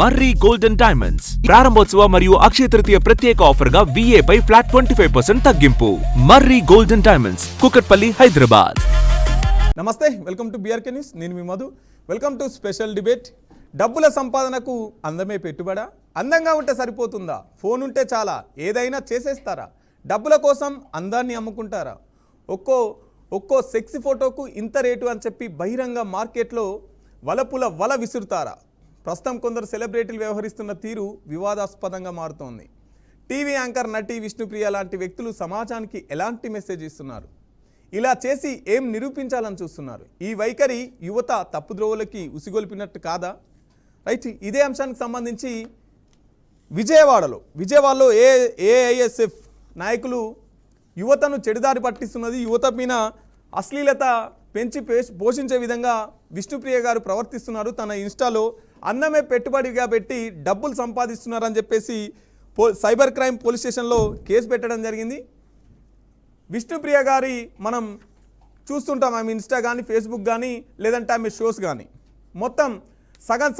మర్రి golden diamonds ప్రారంభోత్సవ మరియు అక్షయ తృతీయ ప్రత్యేక ఆఫర్ గా VA పై ఫ్లాట్ 25% తగ్గింపు. Marri golden diamonds, Kukatpally, Hyderabad. నమస్తే, వెల్కమ్ టు BRK న్యూస్. నేను మీ Madhu. Welcome to special debate. డబ్బుల సంపాదనకు అందమే పెట్టుబడా? అందంగా ఉంటే సరిపోతుందా? ఫోన్ ఉంటే చాలా ఏదైనా చేసేస్తారా? డబ్బుల కోసం అందాన్ని అమ్ముకుంటారా? ఒక్కో సెక్సీ ఫోటోకు ఇంత రేటు అని చెప్పి బహిరంగ మార్కెట్లో వలపుల వల విసురుతారా? ప్రస్తుతం కొందరు సెలబ్రిటీలు వ్యవహరిస్తున్న తీరు వివాదాస్పదంగా మారుతోంది. టీవీ యాంకర్ నటి విష్ణుప్రియ లాంటి వ్యక్తులు సమాజానికి ఎలాంటి మెసేజ్ ఇస్తున్నారు? ఇలా చేసి ఏం నిరూపించాలని చూస్తున్నారు? ఈ వైఖరి యువత తప్పుద్రోవులకి ఉసిగొల్పినట్టు కాదా? రైట్, ఇదే అంశానికి సంబంధించి విజయవాడలో ఏఐఎస్ఎఫ్ నాయకులు యువతను చెడుదారి పట్టిస్తున్నది, యువత మీద అశ్లీలత పెంచి పోషించే విధంగా విష్ణుప్రియ గారు ప్రవర్తిస్తున్నారు. తన ఇన్స్టాలో అన్నమే పెట్టుబడిగా పెట్టి డబ్బులు సంపాదిస్తున్నారని చెప్పేసి సైబర్ క్రైమ్ పోలీస్ స్టేషన్లో కేసు పెట్టడం జరిగింది. విష్ణుప్రియ గారి మనం చూస్తుంటాం, ఆమె ఇన్స్టా కానీ ఫేస్బుక్ కానీ లేదంటే ఆమె షోస్ కానీ మొత్తం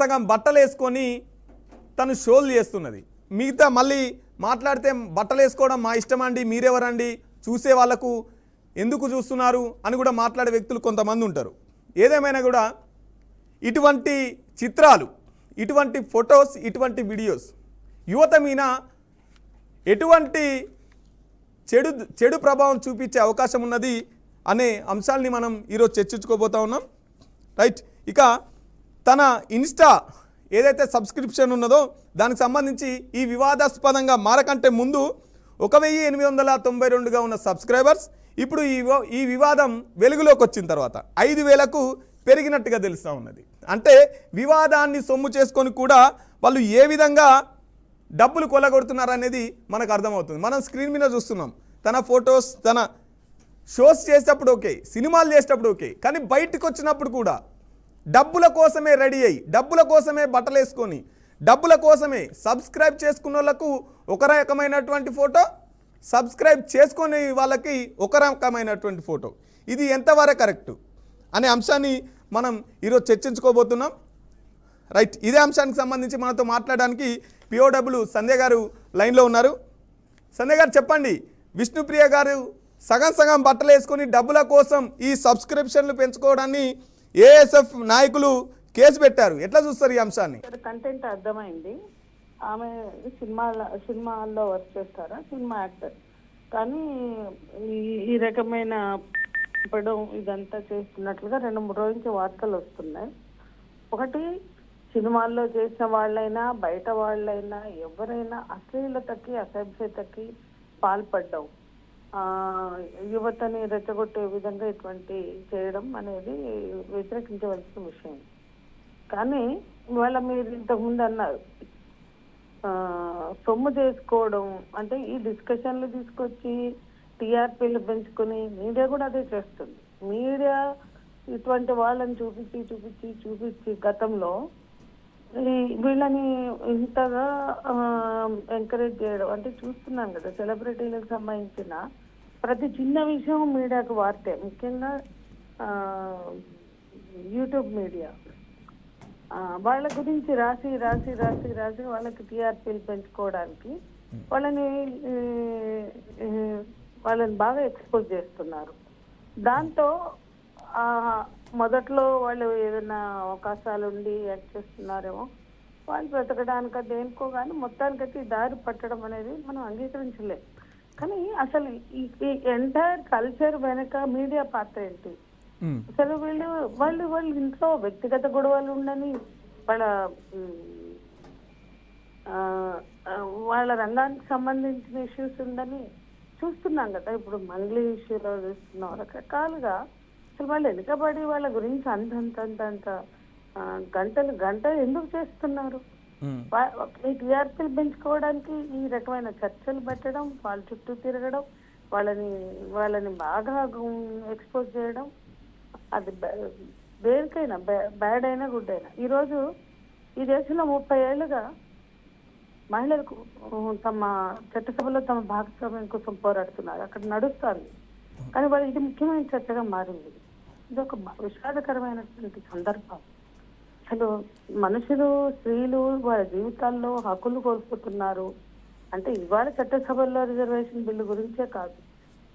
సగం బట్టలు వేసుకొని తను షోలు చేస్తున్నది. మిగతా మళ్ళీ మాట్లాడితే బట్టలు వేసుకోవడం మా ఇష్టమండి, మీరెవరండి, చూసే వాళ్ళకు ఎందుకు చూస్తున్నారు అని కూడా మాట్లాడే వ్యక్తులు కొంతమంది ఉంటారు. ఏదేమైనా కూడా ఇటువంటి చిత్రాలు, ఇటువంటి ఫొటోస్, ఇటువంటి వీడియోస్ యువత మీద ఎటువంటి చెడు ప్రభావం చూపించే అవకాశం ఉన్నది అనే అంశాలని మనం ఈరోజు చర్చించుకోబోతా ఉన్నాం. రైట్, ఇక తన ఇన్స్టా ఏదైతే సబ్స్క్రిప్షన్ ఉన్నదో దానికి సంబంధించి ఈ వివాదాస్పదంగా మారకంటే ముందు 1892గా ఉన్న సబ్స్క్రైబర్స్ ఇప్పుడు ఈ వివాదం వెలుగులోకి వచ్చిన తర్వాత 5000కు పెరిగినట్టుగా తెలుస్తూ ఉన్నది. అంటే వివాదాన్ని సొమ్ము చేసుకొని కూడా వాళ్ళు ఏ విధంగా డబ్బులు కొల్లగొడుతున్నారు అనేది మనకు అర్థమవుతుంది. మనం స్క్రీన్ మీద చూస్తున్నాం. తన ఫొటోస్, తన షోస్ చేసేటప్పుడు ఓకే, సినిమాలు చేసేటప్పుడు ఓకే, కానీ బయటకు వచ్చినప్పుడు కూడా డబ్బుల కోసమే రెడీ అయ్యి, డబ్బుల కోసమే బట్టలు వేసుకొని, డబ్బుల కోసమే సబ్స్క్రైబ్ చేసుకున్న వాళ్ళకు ఒక రకమైనటువంటి ఫోటో, సబ్స్క్రైబ్ చేసుకునే వాళ్ళకి ఒక రకమైనటువంటి ఫోటో. ఇది ఎంతవరకు కరెక్టు అనే అంశాన్ని మనం ఈరోజు చర్చించుకోబోతున్నాం. రైట్, ఇదే అంశానికి సంబంధించి మనతో మాట్లాడడానికి POW సంధ్య గారు లైన్లో ఉన్నారు. సంధ్య గారు చెప్పండి, విష్ణుప్రియ గారు సగం బట్టలు వేసుకొని డబ్బుల కోసం ఈ సబ్స్క్రిప్షన్లు పెంచుకోవడాన్ని ఏఎస్ఎఫ్ నాయకులు కేసు పెట్టారు. ఎట్లా చూస్తారు ఈ అంశాన్ని? కంటెంట్ అర్థమైంది. ఆమె సినిమాల్లో వర్క్ చేస్తారా, సినిమా యాక్టర్, కానీ ఈ రకమైన పడం ఇదంతా చేస్తున్నట్లుగా 2-3 రోజుల నుంచి వార్తలు వస్తున్నాయి. ఒకటి, సినిమాల్లో చేసిన వాళ్ళైనా బయట వాళ్ళైనా ఎవరైనా అశ్లీలతకి, అసభ్యతకి పాల్పడ్డం, యువతని రెచ్చగొట్టే విధంగా ఇటువంటి చేయడం అనేది వ్యతిరేకించవలసిన విషయం. కానీ ఇవాళ మీరు ఇంతకుముందు అన్నారు సొమ్ము చేసుకోవడం అంటే ఈ డిస్కషన్లు తీసుకొచ్చి TRPలు పెంచుకొని మీడియా కూడా అదే చేస్తుంది. మీడియా ఇటువంటి వాళ్ళని చూపించి గతంలో వీళ్ళని ఇంతగా ఎంకరేజ్ చేయడం అంటే చూస్తున్నాం కదా. సెలబ్రిటీలకు సంబంధించిన ప్రతి చిన్న విషయం మీడియాకు వార్తే, ముఖ్యంగా యూట్యూబ్ మీడియా వాళ్ళ గురించి రాసి వాళ్ళకి TRPలు పెంచుకోవడానికి వాళ్ళని బాగా ఎక్స్పోజ్ చేస్తున్నారు. దాంతో మొదట్లో వాళ్ళు ఏదైనా అవకాశాలు ఉండి యాక్ట్ చేస్తున్నారేమో, వాళ్ళు బ్రతకడానిక దేనికో, కానీ మొత్తానికైతే ఈ దారి పట్టడం అనేది మనం అంగీకరించలేం. కానీ అసలు ఈ ఎంటైర్ కల్చర్ వెనక మీడియా పాత్ర ఏంటి? అసలు వాళ్ళు ఇంట్లో వ్యక్తిగత గొడవలు ఉండని, వాళ్ళ రంగానికి సంబంధించిన ఇష్యూస్ ఉందని చూస్తున్నాం కదా. ఇప్పుడు మంగ్లీ ఇష్యూలో చూస్తున్నాం. రకరకాలుగా అసలు వాళ్ళు వెనుకబడి వాళ్ళ గురించి అంత గంటలు ఎందుకు చేస్తున్నారు? ఈ TRPలు పెంచుకోవడానికి ఈ రకమైన చర్చలు పెట్టడం, వాళ్ళ చుట్టూ తిరగడం, వాళ్ళని బాగా ఎక్స్పోజ్ చేయడం, అది దేనికైనా బ్యాడ్ అయినా గుడ్ అయినా. ఈరోజు ఈ దేశంలో 30 ఏళ్లుగా మహిళలకు తమ చట్టసభలో తమ భాగస్వామ్యం కోసం పోరాడుతున్నారు. అక్కడ నడుస్తుంది. కానీ ఇది ముఖ్యమైన చర్చగా మారింది. ఇది ఒక విషాదకరమైనటువంటి సందర్భం. అసలు మనుషులు, స్త్రీలు వాళ్ళ జీవితాల్లో హక్కులు కోల్పోతున్నారు అంటే ఇవాళ చట్టసభల్లో రిజర్వేషన్ బిల్లు గురించే కాదు,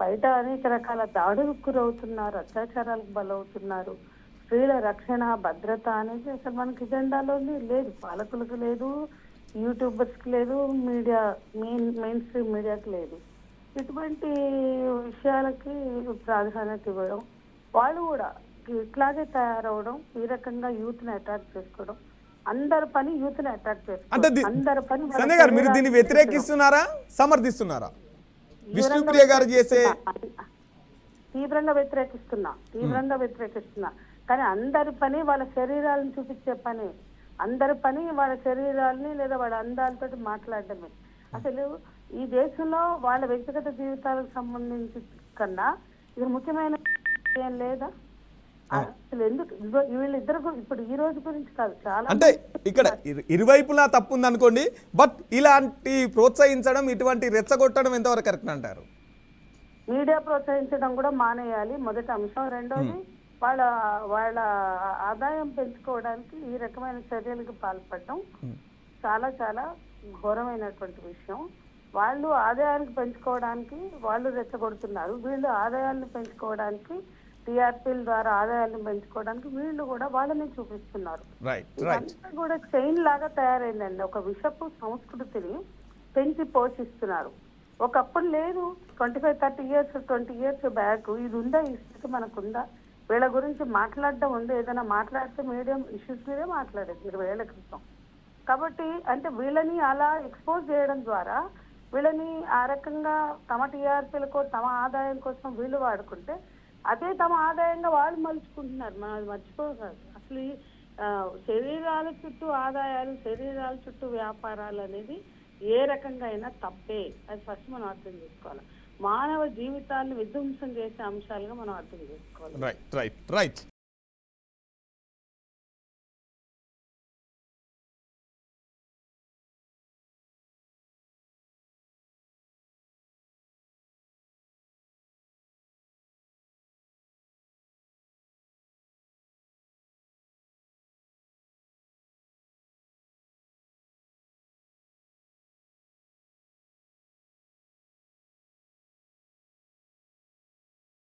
బయట అనేక రకాల దాడులకు గురవుతున్నారు, అత్యాచారాలకు బలవుతున్నారు. స్త్రీల రక్షణ, భద్రత అనేది అసలు మనకి ఎజెండాలోనే లేదు, పాలకులకు లేదు, యూట్యూబర్స్కి లేదు, మీడియా మెయిన్ స్ట్రీమ్ మీడియాకి లేదు. ఇటువంటి విషయాలకి ప్రాధాన్యత ఇవ్వడం, వాళ్ళు కూడా ఇట్లాగే తయారవడం, ఈ రకంగా యూత్ ని అటాక్ చేసుకోవడం, అందరి పని యూత్ ని అటాక్ అంటే చేసుకోవడం, అందరి పని వాళ్ళ సంజయ్ గారు మీరు దీన్ని శరీరాన్ని వ్యతిరేకిస్తున్నారా సమర్థిస్తున్నారా? విష్ణుప్రియ గారు చేసే తీవ్రంగా వ్యతిరేకిస్తున్నా. కానీ అందరి పని వాళ్ళ శరీరాలను చూపించే పని, అందరి పని వాళ్ళ శరీరాలని లేదా వాళ్ళ అందాలతో మాట్లాడడమే. అసలు ఈ దేశంలో వాళ్ళ వ్యక్తిగత జీవితాలకు సంబంధించి కన్నా ఇది ముఖ్యమైన ఏం లేదా? అసలు ఎందుకు వీళ్ళిద్దరు ఇప్పుడు ఈ రోజు గురించి కాదు, చాలా అంటే ఇక్కడ ఇరువైపులా తప్పు ఉంది అనుకోండి, బట్ ఇలాంటి ప్రోత్సహించడం, ఇటువంటి రెచ్చగొట్టడం ఎంతవరకు కరెక్ట్ అంటారు? మీడియా ప్రోత్సహించడం కూడా మానేయాలి మొదటి అంశం. రెండోది వాళ్ళ వాళ్ళ ఆదాయం పెంచుకోవడానికి ఈ రకమైన చర్యలకు పాల్పడడం చాలా చాలా ఘోరమైనటువంటి విషయం. వాళ్ళు ఆదాయానికి పెంచుకోవడానికి వాళ్ళు రెచ్చగొడుతున్నారు, వీళ్ళు ఆదాయాన్ని పెంచుకోవడానికి టీఆర్పీల ద్వారా ఆదాయాన్ని పెంచుకోవడానికి వీళ్ళు కూడా వాళ్ళని చూపిస్తున్నారు. ఇదంతా కూడా చైన్ లాగా తయారైందండి. ఒక విషపు సంస్కృతిని పెంచి పోషిస్తున్నారు. ఒకప్పుడు లేదు, 25-30 years 20 years బ్యాక్ ఇది ఉందా, ఈ స్థితి మనకుందా? వీళ్ళ గురించి మాట్లాడడం ఉంది, ఏదైనా మాట్లాడితే మీడియం ఇష్యూస్ మీదే మాట్లాడేది 20 ఏళ్ల క్రితం. కాబట్టి అంటే వీళ్ళని అలా ఎక్స్పోజ్ చేయడం ద్వారా వీళ్ళని ఆ రకంగా తమ టీఆర్పీలకో తమ ఆదాయం కోసం వీళ్ళు వాడుకుంటే అదే తమ ఆదాయంగా వాళ్ళు మలుచుకుంటున్నారు. మనం అది మర్చిపోకూడదు. అసలు శరీరాల చుట్టూ ఆదాయాలు, శరీరాల చుట్టూ వ్యాపారాలు అనేది ఏ రకంగా అయినా తప్పే. అది ఫస్ట్ మనం అర్థం చేసుకోవాలి. మానవ జీవితాన్ని విధ్వంసం చేసే అంశాలుగా మనం అర్థం చేసుకోవాలి. రైట్